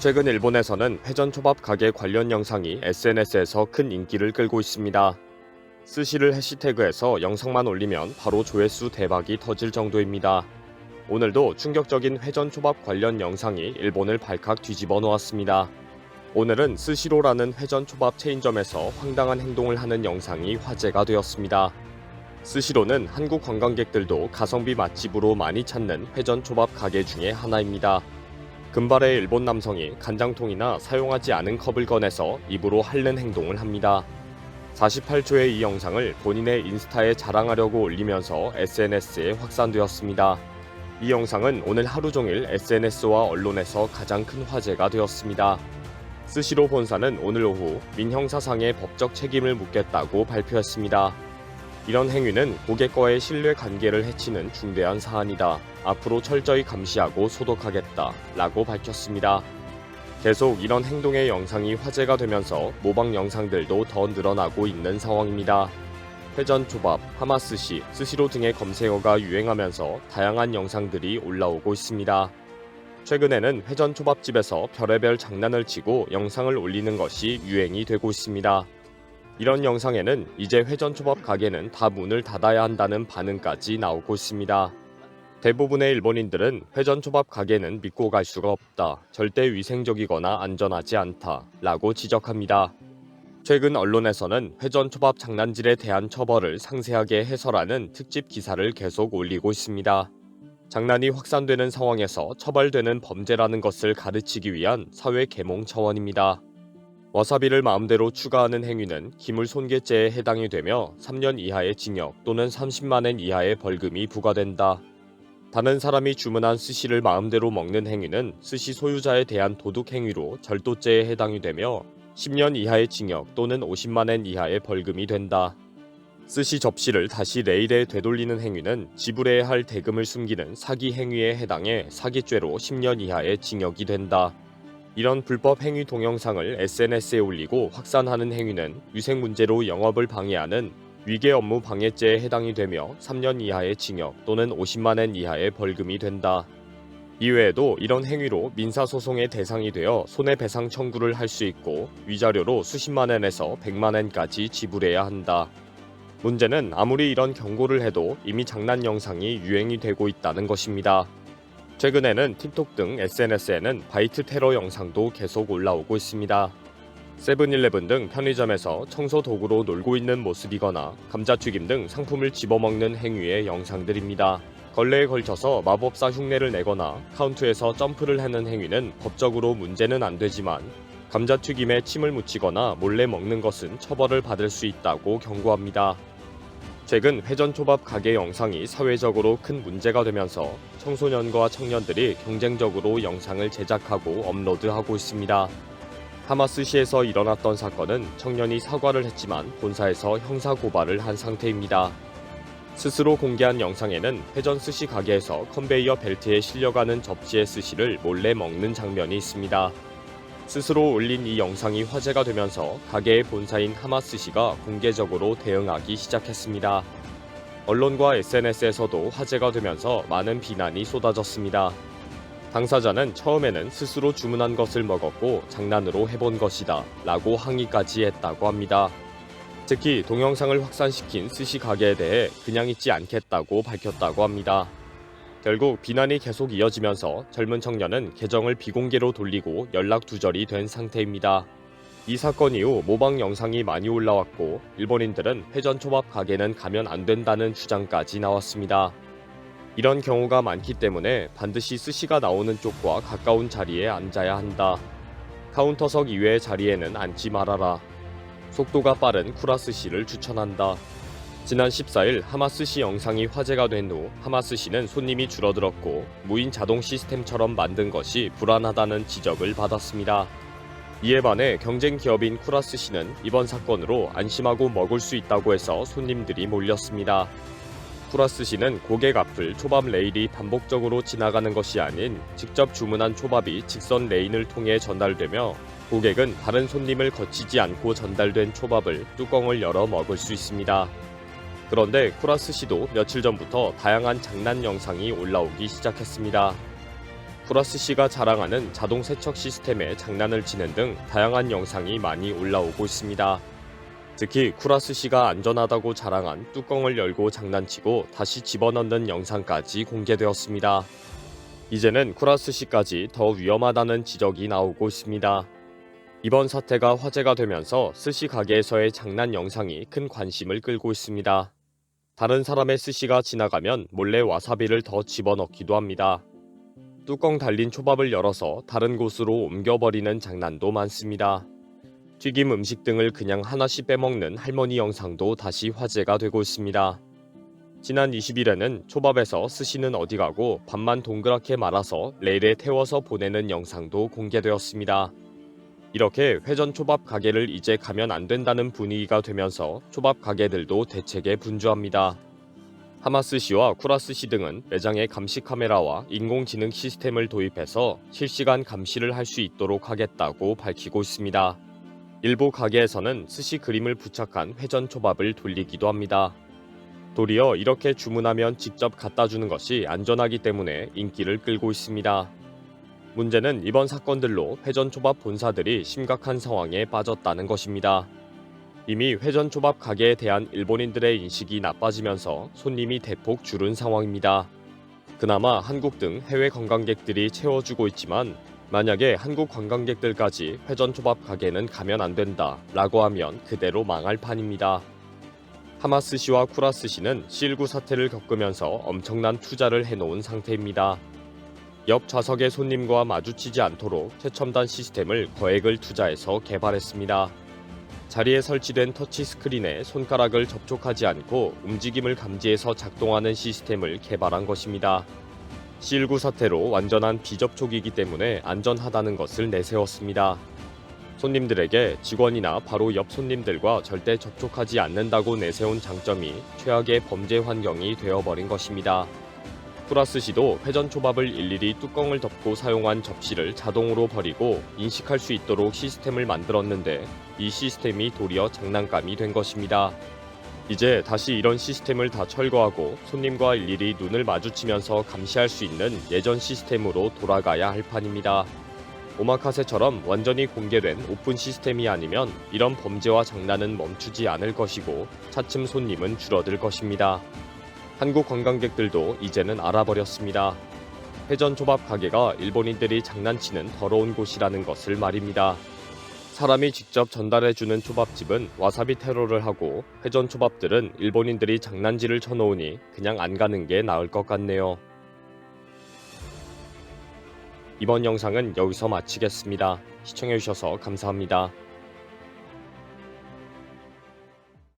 최근 일본에서는 회전초밥 가게 관련 영상이 SNS에서 큰 인기를 끌고 있습니다. 스시를 해시태그해서 영상만 올리면 바로 조회수 대박이 터질 정도입니다. 오늘도 충격적인 회전초밥 관련 영상이 일본을 발칵 뒤집어 놓았습니다. 오늘은 스시로라는 회전초밥 체인점에서 황당한 행동을 하는 영상이 화제가 되었습니다. 스시로는 한국 관광객들도 가성비 맛집으로 많이 찾는 회전초밥 가게 중에 하나입니다. 금발의 일본 남성이 간장통이나 사용하지 않은 컵을 꺼내서 입으로 핥는 행동을 합니다. 48초의 이 영상을 본인의 인스타에 자랑하려고 올리면서 SNS에 확산되었습니다. 이 영상은 오늘 하루 종일 SNS와 언론에서 가장 큰 화제가 되었습니다. 스시로 본사는 오늘 오후 민형사상의 법적 책임을 묻겠다고 발표했습니다. 이런 행위는 고객과의 신뢰 관계를 해치는 중대한 사안이다. 앞으로 철저히 감시하고 소독하겠다. 라고 밝혔습니다. 계속 이런 행동의 영상이 화제가 되면서 모방 영상들도 더 늘어나고 있는 상황입니다. 회전초밥, 하마스시, 스시로 등의 검색어가 유행하면서 다양한 영상들이 올라오고 있습니다. 최근에는 회전초밥집에서 별의별 장난을 치고 영상을 올리는 것이 유행이 되고 있습니다. 이런 영상에는 이제 회전초밥 가게는 다 문을 닫아야 한다는 반응까지 나오고 있습니다. 대부분의 일본인들은 회전초밥 가게는 믿고 갈 수가 없다, 절대 위생적이거나 안전하지 않다 라고 지적합니다. 최근 언론에서는 회전초밥 장난질에 대한 처벌을 상세하게 해설하는 특집 기사를 계속 올리고 있습니다. 장난이 확산되는 상황에서 처벌되는 범죄라는 것을 가르치기 위한 사회 계몽 차원입니다. 와사비를 마음대로 추가하는 행위는 기물손괴죄에 해당이 되며 3년 이하의 징역 또는 30만 엔 이하의 벌금이 부과된다. 다른 사람이 주문한 스시를 마음대로 먹는 행위는 스시 소유자에 대한 도둑 행위로 절도죄에 해당이 되며 10년 이하의 징역 또는 50만 엔 이하의 벌금이 된다. 스시 접시를 다시 레일에 되돌리는 행위는 지불해야 할 대금을 숨기는 사기 행위에 해당해 사기죄로 10년 이하의 징역이 된다. 이런 불법 행위 동영상을 SNS에 올리고 확산하는 행위는 위생 문제로 영업을 방해하는 위계 업무 방해죄에 해당이 되며 3년 이하의 징역 또는 50만 엔 이하의 벌금이 된다. 이외에도 이런 행위로 민사소송의 대상이 되어 손해배상 청구를 할 수 있고 위자료로 수십만 엔에서 100만 엔까지 지불해야 한다. 문제는 아무리 이런 경고를 해도 이미 장난 영상이 유행이 되고 있다는 것입니다. 최근에는 틱톡 등 SNS에는 바이트 테러 영상도 계속 올라오고 있습니다. 세븐일레븐 등 편의점에서 청소 도구로 놀고 있는 모습이거나 감자튀김 등 상품을 집어먹는 행위의 영상들입니다. 걸레에 걸쳐서 마법사 흉내를 내거나 카운트에서 점프를 하는 행위는 법적으로 문제는 안 되지만 감자튀김에 침을 묻히거나 몰래 먹는 것은 처벌을 받을 수 있다고 경고합니다. 최근 회전초밥 가게 영상이 사회적으로 큰 문제가 되면서 청소년과 청년들이 경쟁적으로 영상을 제작하고 업로드하고 있습니다. 하마스시에서 일어났던 사건은 청년이 사과를 했지만 본사에서 형사고발을 한 상태입니다. 스스로 공개한 영상에는 회전 스시 가게에서 컨베이어 벨트에 실려가는 접시의 스시를 몰래 먹는 장면이 있습니다. 스스로 올린 이 영상이 화제가 되면서 가게의 본사인 하마스시가 공개적으로 대응하기 시작했습니다. 언론과 SNS에서도 화제가 되면서 많은 비난이 쏟아졌습니다. 당사자는 처음에는 스스로 주문한 것을 먹었고 장난으로 해본 것이다 라고 항의까지 했다고 합니다. 특히 동영상을 확산시킨 스시 가게에 대해 그냥 있지 않겠다고 밝혔다고 합니다. 결국 비난이 계속 이어지면서 젊은 청년은 계정을 비공개로 돌리고 연락 두절이 된 상태입니다. 이 사건 이후 모방 영상이 많이 올라왔고 일본인들은 회전초밥 가게는 가면 안 된다는 주장까지 나왔습니다. 이런 경우가 많기 때문에 반드시 스시가 나오는 쪽과 가까운 자리에 앉아야 한다. 카운터석 이외의 자리에는 앉지 말아라. 속도가 빠른 쿠라스시를 추천한다. 지난 14일 하마스시 영상이 화제가 된 후 하마스시는 손님이 줄어들었고 무인 자동 시스템처럼 만든 것이 불안하다는 지적을 받았습니다. 이에 반해 경쟁 기업인 쿠라스시는 이번 사건으로 안심하고 먹을 수 있다고 해서 손님들이 몰렸습니다. 쿠라스시는 고객 앞을 초밥 레일이 반복적으로 지나가는 것이 아닌 직접 주문한 초밥이 직선 레인을 통해 전달되며 고객은 다른 손님을 거치지 않고 전달된 초밥을 뚜껑을 열어 먹을 수 있습니다. 그런데 쿠라스시도 며칠 전부터 다양한 장난 영상이 올라오기 시작했습니다. 쿠라스시가 자랑하는 자동 세척 시스템에 장난을 치는 등 다양한 영상이 많이 올라오고 있습니다. 특히 쿠라스시가 안전하다고 자랑한 뚜껑을 열고 장난치고 다시 집어넣는 영상까지 공개되었습니다. 이제는 쿠라스시까지 더 위험하다는 지적이 나오고 있습니다. 이번 사태가 화제가 되면서 스시 가게에서의 장난 영상이 큰 관심을 끌고 있습니다. 다른 사람의 스시가 지나가면 몰래 와사비를 더 집어넣기도 합니다. 뚜껑 달린 초밥을 열어서 다른 곳으로 옮겨버리는 장난도 많습니다. 튀김 음식 등을 그냥 하나씩 빼먹는 할머니 영상도 다시 화제가 되고 있습니다. 지난 20일에는 초밥에서 스시는 어디 가고 밥만 동그랗게 말아서 레일에 태워서 보내는 영상도 공개되었습니다. 이렇게 회전 초밥 가게를 이제 가면 안 된다는 분위기가 되면서 초밥 가게들도 대책에 분주합니다. 하마스시와 쿠라스시 등은 매장에 감시 카메라와 인공지능 시스템을 도입해서 실시간 감시를 할 수 있도록 하겠다고 밝히고 있습니다. 일부 가게에서는 스시 그림을 부착한 회전 초밥을 돌리기도 합니다. 도리어 이렇게 주문하면 직접 갖다 주는 것이 안전하기 때문에 인기를 끌고 있습니다. 문제는 이번 사건들로 회전초밥 본사들이 심각한 상황에 빠졌다는 것입니다. 이미 회전초밥 가게에 대한 일본인들의 인식이 나빠지면서 손님이 대폭 줄은 상황입니다. 그나마 한국 등 해외 관광객들이 채워주고 있지만 만약에 한국 관광객들까지 회전초밥 가게는 가면 안 된다 라고 하면 그대로 망할 판입니다. 하마스시와 쿠라스시는 C19 사태를 겪으면서 엄청난 투자를 해놓은 상태입니다. 옆 좌석의 손님과 마주치지 않도록 최첨단 시스템을 거액을 투자해서 개발했습니다. 자리에 설치된 터치스크린에 손가락을 접촉하지 않고 움직임을 감지해서 작동하는 시스템을 개발한 것입니다. C19 사태로 완전한 비접촉이기 때문에 안전하다는 것을 내세웠습니다. 손님들에게 직원이나 바로 옆 손님들과 절대 접촉하지 않는다고 내세운 장점이 최악의 범죄 환경이 되어버린 것입니다. 쿠라스시도 회전초밥을 일일이 뚜껑을 덮고 사용한 접시를 자동으로 버리고 인식할 수 있도록 시스템을 만들었는데 이 시스템이 도리어 장난감이 된 것입니다. 이제 다시 이런 시스템을 다 철거하고 손님과 일일이 눈을 마주치면서 감시할 수 있는 예전 시스템으로 돌아가야 할 판입니다. 오마카세처럼 완전히 공개된 오픈 시스템이 아니면 이런 범죄와 장난은 멈추지 않을 것이고 차츰 손님은 줄어들 것입니다. 한국 관광객들도 이제는 알아버렸습니다. 회전초밥 가게가 일본인들이 장난치는 더러운 곳이라는 것을 말입니다. 사람이 직접 전달해주는 초밥집은 와사비 테러를 하고 회전초밥들은 일본인들이 장난질을 쳐놓으니 그냥 안 가는 게 나을 것 같네요. 이번 영상은 여기서 마치겠습니다. 시청해주셔서 감사합니다.